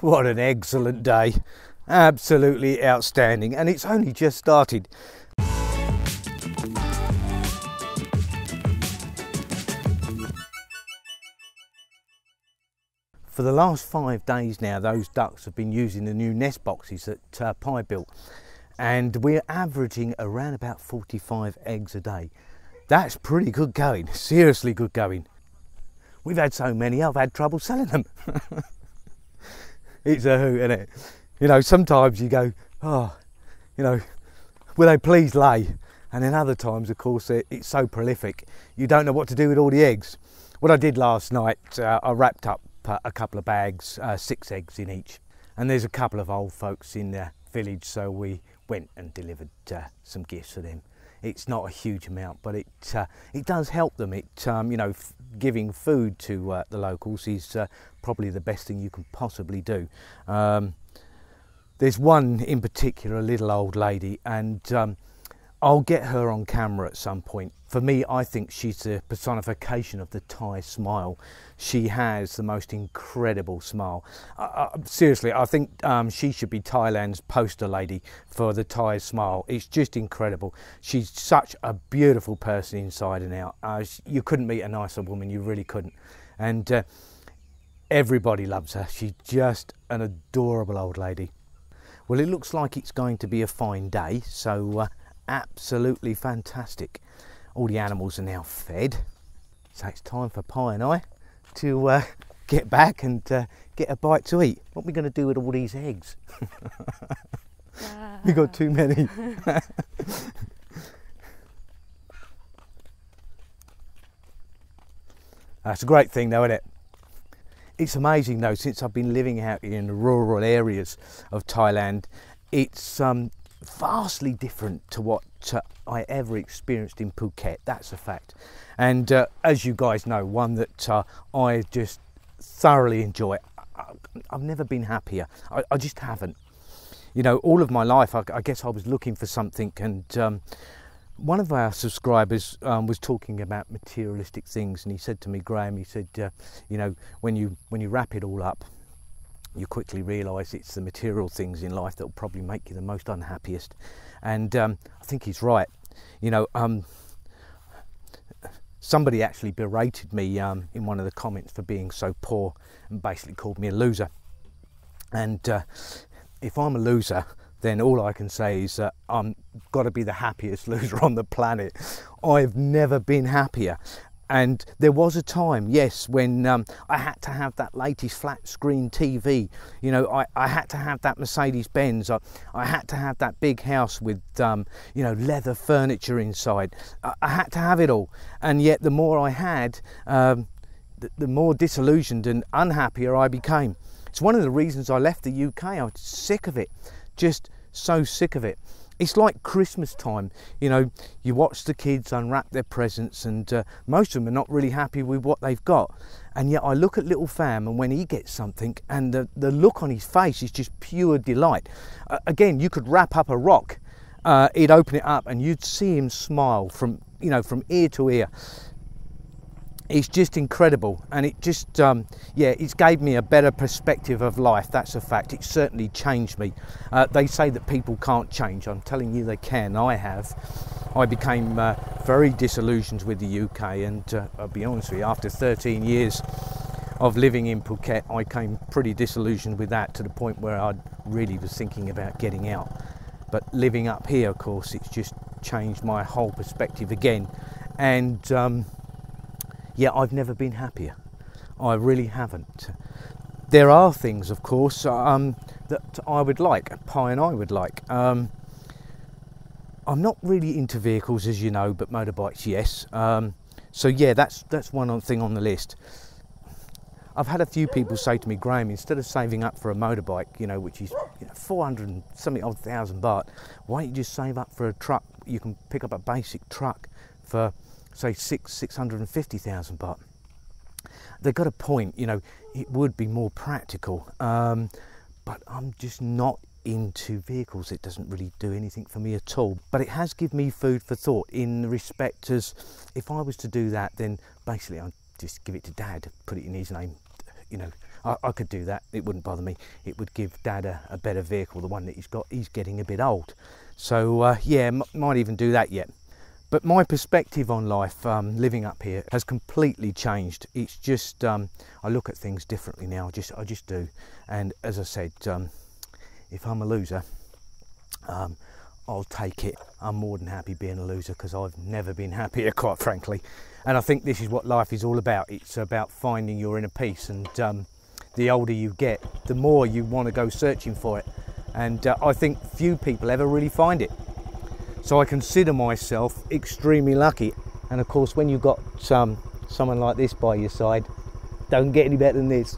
What an excellent day. Absolutely outstanding, and it's only just started. For the last 5 days now, those ducks have been using the new nest boxes that Pi built, and we're averaging around about 45 eggs a day. That's pretty good going, seriously good going. We've had so many, I've had trouble selling them. It's a hoot, isn't it? You know, sometimes you go, oh, you know, will they please lay? And then other times, of course, it's so prolific, you don't know what to do with all the eggs. What I did last night, I wrapped up a couple of bags, 6 eggs in each. And there's a couple of old folks in the village, so we went and delivered some gifts for them. It's not a huge amount, but it does help them. You know, giving food to the locals is probably the best thing you can possibly do. There's one in particular, a little old lady, and I'll get her on camera at some point. For me, I think she's the personification of the Thai smile. She has the most incredible smile. Seriously, I think she should be Thailand's poster lady for the Thai smile. It's just incredible. She's such a beautiful person inside and out. You couldn't meet a nicer woman, you really couldn't. And everybody loves her. She's just an adorable old lady. Well, it looks like it's going to be a fine day, so absolutely fantastic. All the animals are now fed, so it's time for Pi and I to get back and get a bite to eat. What are we going to do with all these eggs? We got too many. That's a great thing though, isn't it? It's amazing though, since I've been living out in the rural areas of Thailand, it's vastly different to what I ever experienced in Phuket. That's a fact. And as you guys know, one that I just thoroughly enjoy. I've never been happier. I just haven't. You know, all of my life I guess I was looking for something, and one of our subscribers was talking about materialistic things, and he said to me, Graham, he said, you know, when you wrap it all up, you quickly realise it's the material things in life that will probably make you the most unhappiest. And I think he's right. You know, somebody actually berated me in one of the comments for being so poor and basically called me a loser. And if I'm a loser, then all I can say is that I'm got to be the happiest loser on the planet. I've never been happier. And there was a time, yes, when I had to have that latest flat screen TV. You know, I had to have that Mercedes Benz. I had to have that big house with, you know, leather furniture inside. I had to have it all. And yet the more I had, the more disillusioned and unhappier I became. It's one of the reasons I left the UK. I was sick of it, just so sick of it. It's like Christmas time, you know, you watch the kids unwrap their presents, and most of them are not really happy with what they've got. And yet I look at little Fam, and when he gets something, and the look on his face is just pure delight. Again, you could wrap up a rock, he'd open it up and you'd see him smile from, you know, from ear to ear. It's just incredible, and it just, yeah, it's gave me a better perspective of life, that's a fact. It certainly changed me. They say that people can't change. I'm telling you they can. I have. I became very disillusioned with the UK, and I'll be honest with you, after 13 years of living in Phuket, I came pretty disillusioned with that, to the point where I really was thinking about getting out. But living up here, of course, it's just changed my whole perspective again. And yeah, I've never been happier. I really haven't. There are things, of course, that I would like, Pi and I would like. I'm not really into vehicles, as you know, but motorbikes, yes. So yeah, that's one thing on the list. I've had a few people say to me, Graham, instead of saving up for a motorbike, you know, which is 400 and something odd thousand baht, why don't you just save up for a truck? You can pick up a basic truck for, say, 650,000 baht. They got a point, you know, it would be more practical, but I'm just not into vehicles. It doesn't really do anything for me at all. But it has given me food for thought, in respect as if I was to do that, then basically I'd just give it to Dad, put it in his name, you know, I could do that, it wouldn't bother me. It would give Dad a better vehicle, the one that he's got. He's getting a bit old. So yeah, might even do that yet. But my perspective on life, living up here, has completely changed. It's just, I look at things differently now, I just do. And as I said, if I'm a loser, I'll take it. I'm more than happy being a loser, because I've never been happier, quite frankly. And I think this is what life is all about. It's about finding your inner peace, and the older you get, the more you want to go searching for it. And I think few people ever really find it. So I consider myself extremely lucky. And of course, when you've got someone like this by your side, don't get any better than this.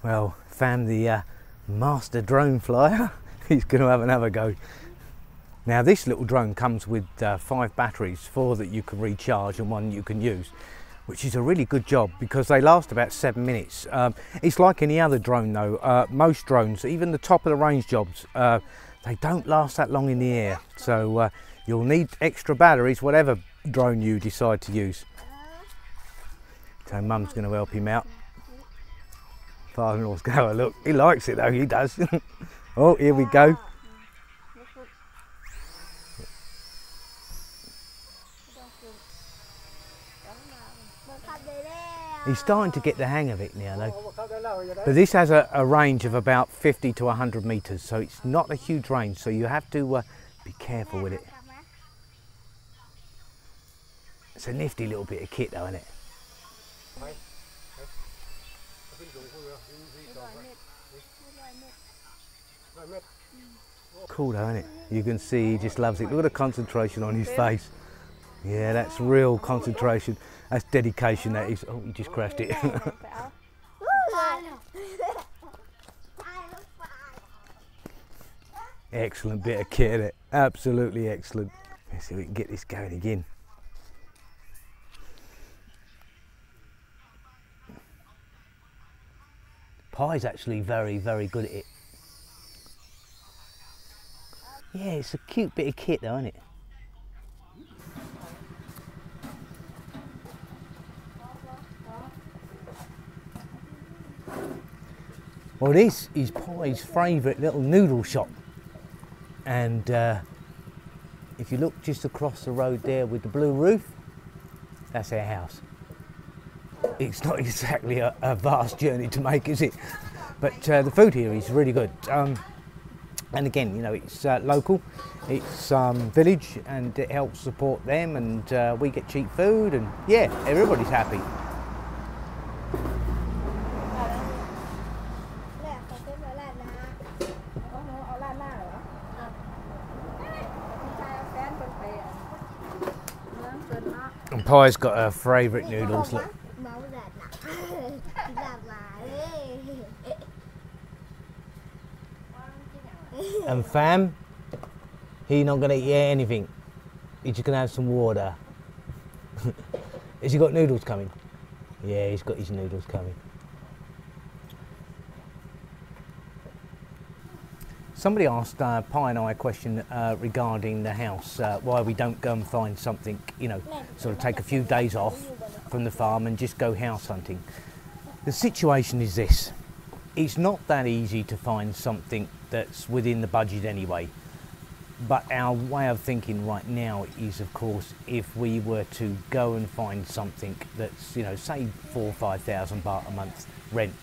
Well, found the master drone flyer. He's going to have another go. Now this little drone comes with 5 batteries, 4 that you can recharge and 1 you can use, which is a really good job because they last about 7 minutes. It's like any other drone though. Most drones, even the top of the range jobs, they don't last that long in the air. So you'll need extra batteries, whatever drone you decide to use. So Mum's going to help him out. Father-in-law's going to have a look. He likes it though, he does. Oh, here we go. He's starting to get the hang of it now though. But this has a range of about 50 to 100 metres, so it's not a huge range, so you have to be careful with it. It's a nifty little bit of kit though, isn't it? Cool though, isn't it? You can see he just loves it. Look at the concentration on his face. Yeah, that's real concentration. That's dedication, that is. Oh, he just crashed it. Excellent bit of kit, isn't it? Absolutely excellent. Let's see if we can get this going again. Pie's actually very, very good at it. Yeah, it's a cute bit of kit though, isn't it? Well, this is Pie's favourite little noodle shop. And if you look just across the road there with the blue roof, that's our house. It's not exactly a vast journey to make, is it? But the food here is really good. And again, you know, it's local, it's village, and it helps support them, and we get cheap food, and yeah, everybody's happy. And Pie's got her favourite noodles, look. And Fam, he's not going to eat anything. He's just going to have some water. Has he got noodles coming? Yeah, he's got his noodles coming. Somebody asked Pie and I a question regarding the house, why we don't go and find something, you know, sort of take a few days off from the farm and just go house hunting. The situation is this. It's not that easy to find something that's within the budget anyway. But our way of thinking right now is, of course, if we were to go and find something that's, you know, say 4,000 or 5,000 baht a month rent,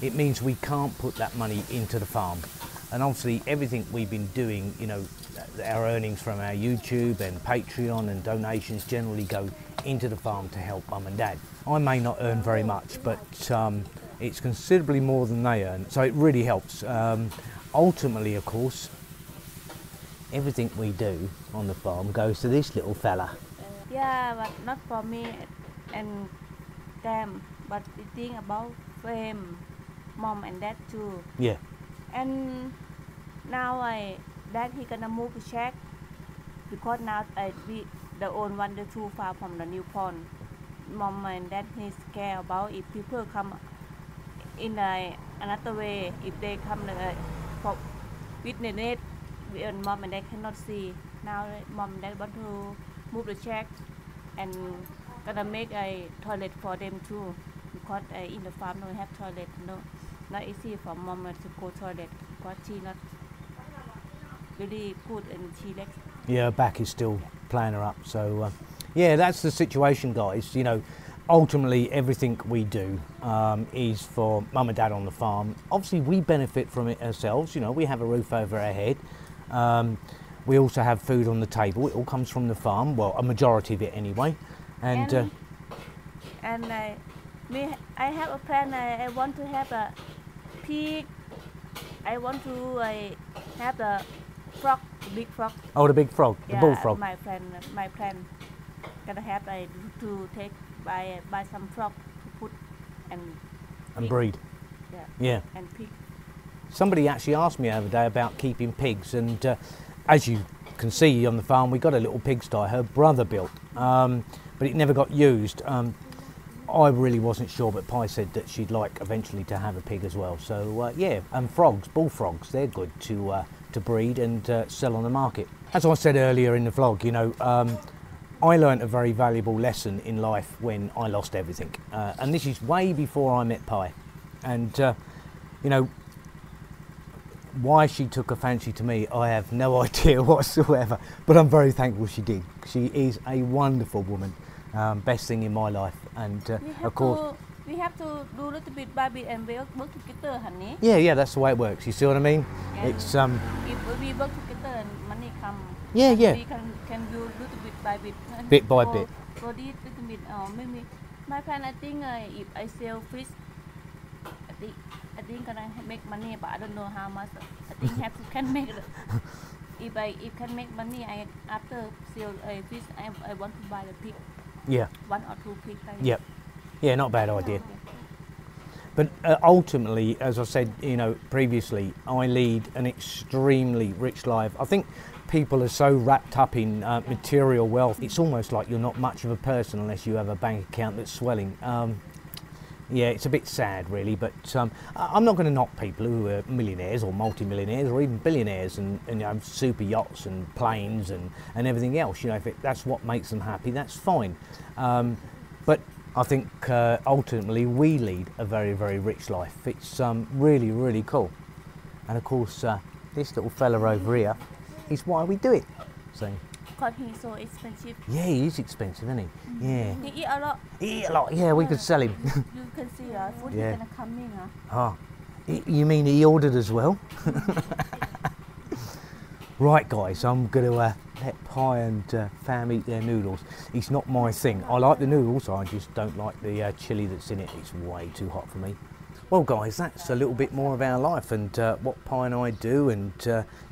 it means we can't put that money into the farm. And obviously everything we've been doing, you know, our earnings from our YouTube and Patreon and donations generally go into the farm to help mum and dad. I may not earn very much, but it's considerably more than they earn, so it really helps. Ultimately, of course, everything we do on the farm goes to this little fella. Yeah, but not for me and them, but the thing about them, mom and dad too. Yeah. And now dad he gonna move to Czech because now the old one they're too far from the new pond. Mom and dad he's scared about if people come in another way, if they come with the net, and mom and dad cannot see. Now mom and dad want to move to Czech and gonna make a toilet for them too, because in the farm don't have toilet. No, not easy for mom to go toilet because she not really good and she likes. Yeah, her back is still playing her up. So yeah, that's the situation, guys. You know, ultimately everything we do is for mum and dad on the farm. Obviously we benefit from it ourselves. You know, we have a roof over our head. We also have food on the table. It all comes from the farm. Well, a majority of it anyway. And I have a plan. I want to have a pig. I want to have the frog, the big frog. Oh, the big frog, the bullfrog. My plan. Gonna have to take buy some frog to put and breed. Yeah. Yeah. And pig. Somebody actually asked me the other day about keeping pigs, and as you can see on the farm, we got a little pigsty her brother built, but it never got used. I really wasn't sure, but Pi said that she'd like eventually to have a pig as well. So yeah, and frogs, bullfrogs, they're good to breed and sell on the market. As I said earlier in the vlog, you know, I learnt a very valuable lesson in life when I lost everything, and this is way before I met Pi. And you know, why she took a fancy to me, I have no idea whatsoever, but I'm very thankful she did. She is a wonderful woman, best thing in my life. And of course we have to do a little bit by bit and we work together, honey. Yeah, that's the way it works. You see what I mean? And it's if we work together and money come. Yeah. We can do a little bit by bit. Bit by bit. For this little bit, maybe my plan. I think if I sell fish, I think gonna make money, but I don't know how much. I think can make it. If can make money, after sell fish, I want to buy the pig. Yeah. 1 or 2 pigs. Yep. Yeah, not a bad idea. But ultimately, as I said, you know, previously, I lead an extremely rich life. I think people are so wrapped up in material wealth, it's almost like you're not much of a person unless you have a bank account that's swelling. Yeah, it's a bit sad, really, but I'm not going to knock people who are millionaires or multi-millionaires or even billionaires and you know, super yachts and planes and everything else. You know, if that's what makes them happy, that's fine. But I think ultimately we lead a very, very rich life. It's really, really cool. And of course, this little fella over here is why we do it. So. Because he's so expensive. Yeah, he is expensive, isn't he? Yeah. He eat a lot. He eat a lot, yeah, we could sell him. You can see food is gonna come in, huh? You mean he ordered as well? Right, guys, I'm going to let Pi and Fam eat their noodles. It's not my thing. I like the noodles, I just don't like the chilli that's in it. It's way too hot for me. Well, guys, that's a little bit more of our life and what Pi and I do, and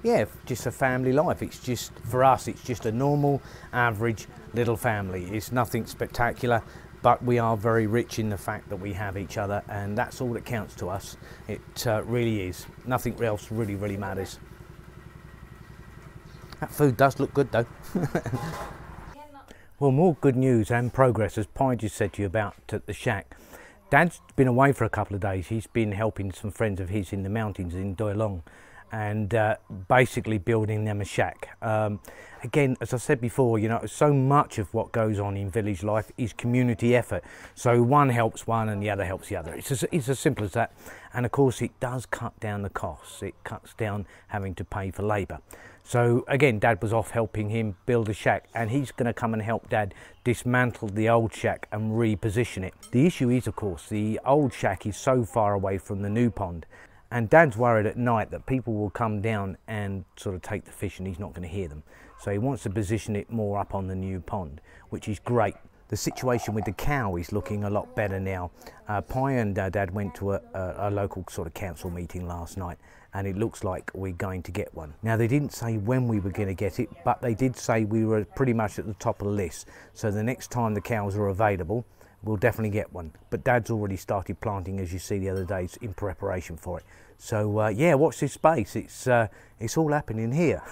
yeah, just a family life. It's just, for us, it's just a normal, average little family. It's nothing spectacular, but we are very rich in the fact that we have each other, and that's all that counts to us. It really is. Nothing else really, really matters. That food does look good, though. Well, more good news and progress, as Pi just said to you about the shack. Dad's been away for a couple of days. He's been helping some friends of his in the mountains in Doi Long. and basically building them a shack. Again, as I said before, you know, so much of what goes on in village life is community effort. So one helps one and the other helps the other. It's as simple as that. And of course, it does cut down the costs. It cuts down having to pay for labour. So again, Dad was off helping him build a shack, and he's going to come and help Dad dismantle the old shack and reposition it. The issue is, of course, the old shack is so far away from the new pond, and Dad's worried at night that people will come down and sort of take the fish and he's not going to hear them. So he wants to position it more up on the new pond, which is great. The situation with the cow is looking a lot better now. Pi and Dad went to a local sort of council meeting last night, and it looks like we're going to get one. Now, they didn't say when we were going to get it, but they did say we were pretty much at the top of the list. So the next time the cows are available, we'll definitely get one. But Dad's already started planting, as you see the other days, in preparation for it. So yeah, watch this space. It's all happening here.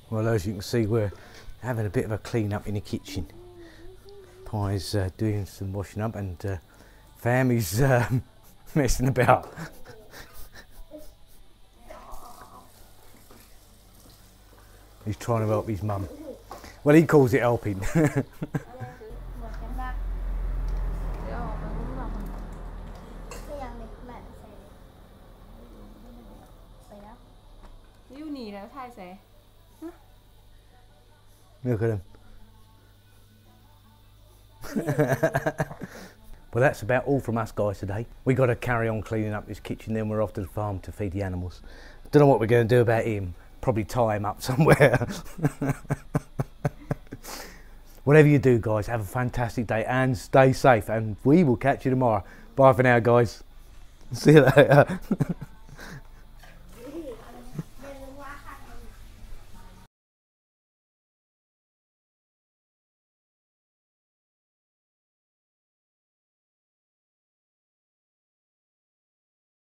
Well, as you can see, we're having a bit of a clean up in the kitchen. Pi's doing some washing up, and Fammy's messing about. He's trying to help his mum. Well, he calls it helping. Look at him. Well, that's about all from us guys today. We got to carry on cleaning up this kitchen, then we're off to the farm to feed the animals. Don't know what we're going to do about him. Probably tie him up somewhere. Whatever you do, guys, have a fantastic day and stay safe, and we will catch you tomorrow. Bye for now, guys. See you later.